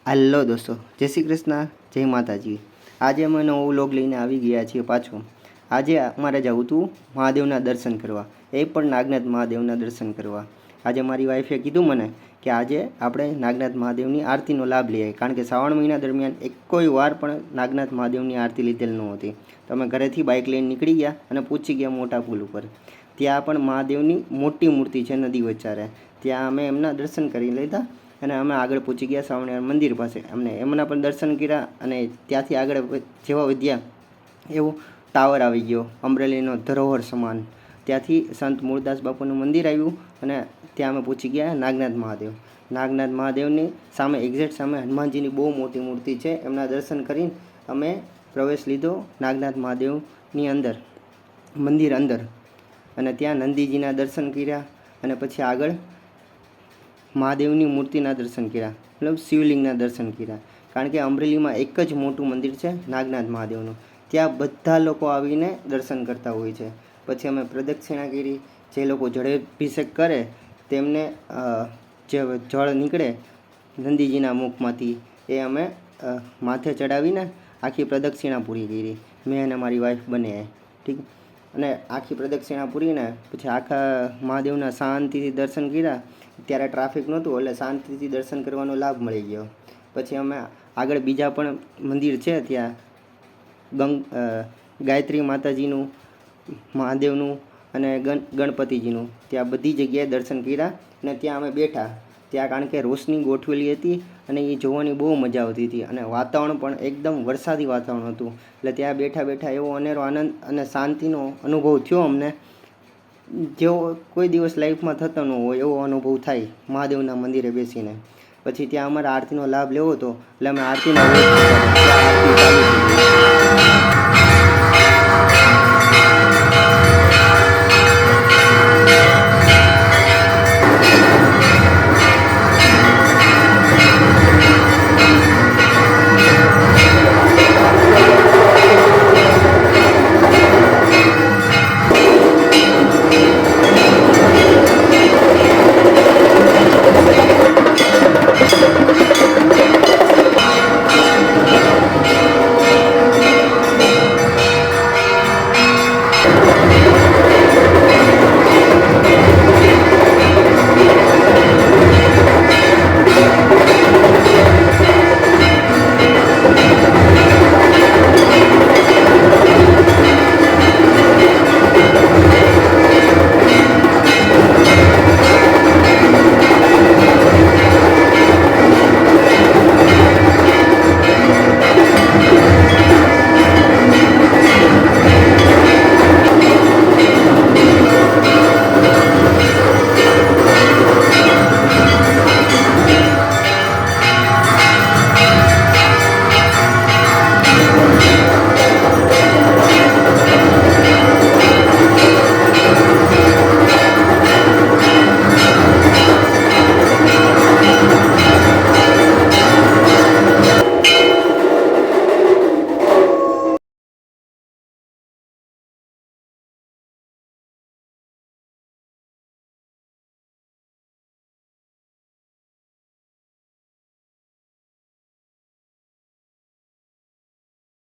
Hello દોસ્તો, જય શ્રી કૃષ્ણ, જય માતાજી। આજે અમે નવો વ્લોગ લઈને આવી ગયા છીએ પાછો। આજે અમારે જવું હતું મહાદેવના દર્શન કરવા, એ પણ નાગનાથ મહાદેવના દર્શન કરવા। આજે મારી વાઈફે કીધું મને કે આજે આપણે નાગનાથ મહાદેવની આરતીનો લાભ લઈએ, કારણ કે શ્રાવણ મહિના દરમિયાન એક કોઈ વાર પણ નાગનાથ મહાદેવની આરતી લીધેલ નહોતી। તો અમે ઘરેથી બાઇક લઈને નીકળી ગયા અને પહોંચી ગયા મોટા પુલ ઉપર। ત્યાં પણ મહાદેવની મોટી મૂર્તિ છે નદી વચારે, ત્યાં અમે એમના દર્શન કરી લીધા અને અમે આગળ પહોંચી ગયા સ્વામિનારાયણ મંદિર પાસે। અમને એમના પણ દર્શન કર્યા અને ત્યાંથી આગળ જેવા વધ્યા એવો ટાવર આવી ગયો, અમરેલીનો ધરોહર સમાન। ત્યાંથી સંત મૂળદાસ બાપુનું મંદિર આવ્યું અને ત્યાં અમે પહોંચી ગયા નાગનાથ મહાદેવ। નાગનાથ મહાદેવની સામે એક્ઝેક્ટ સામે હનુમાનજીની બહુ મોટી મૂર્તિ છે, એમના દર્શન કરીને અમે પ્રવેશ લીધો નાગનાથ મહાદેવની અંદર, મંદિર અંદર, અને ત્યાં નંદીજીના દર્શન કર્યા અને પછી આગળ મહાદેવની મૂર્તિના દર્શન કર્યા, મતલબ શિવલિંગના દર્શન કર્યા। કારણ કે અમરેલીમાં એક જ મોટું મંદિર છે નાગનાથ મહાદેવનું, ત્યાં બધા લોકો આવીને દર્શન કરતા હોય છે। પછી અમે પ્રદક્ષિણા કરી, જે લોકો જળાભિષેક કરે તેમને જે જળ નીકળે નંદીજીના મુખમાંથી એ અમે માથે ચડાવીને આખી પ્રદક્ષિણા પૂરી કરી, મેં અને મારી વાઈફ બંને, ઠીક। અને આખી પ્રદક્ષિણા પૂરીને પછી આખા મહાદેવના શાંતિથી દર્શન કર્યા। ત્યારે ટ્રાફિક નહોતું એટલે શાંતિથી દર્શન કરવાનો લાભ મળી ગયો। પછી અમે આગળ બીજા પણ મંદિર છે ત્યાં ગાયત્રી માતાજીનું, મહાદેવનું અને ગણપતિજીનું, ત્યાં બધી જગ્યાએ દર્શન કર્યા અને ત્યાં અમે બેઠા। ત્યાં કારણ કે રોશની ગોઠવેલી હતી અને એ જોવાની બહુ મજા આવતી હતી અને વાતાવરણ પણ એકદમ વરસાદી વાતાવરણ હતું, એટલે ત્યાં બેઠા બેઠા એવો અનેરો આનંદ અને શાંતિનો અનુભવ થયો અમને, જેવો કોઈ દિવસ લાઈફમાં થતો ન હોય એવો અનુભવ થાય મહાદેવના મંદિરે બેસીને। પછી ત્યાં અમારે આરતીનો લાભ લેવો હતો એટલે અમે આરતીનો આરતી ચાલુ થઈ ગઈ।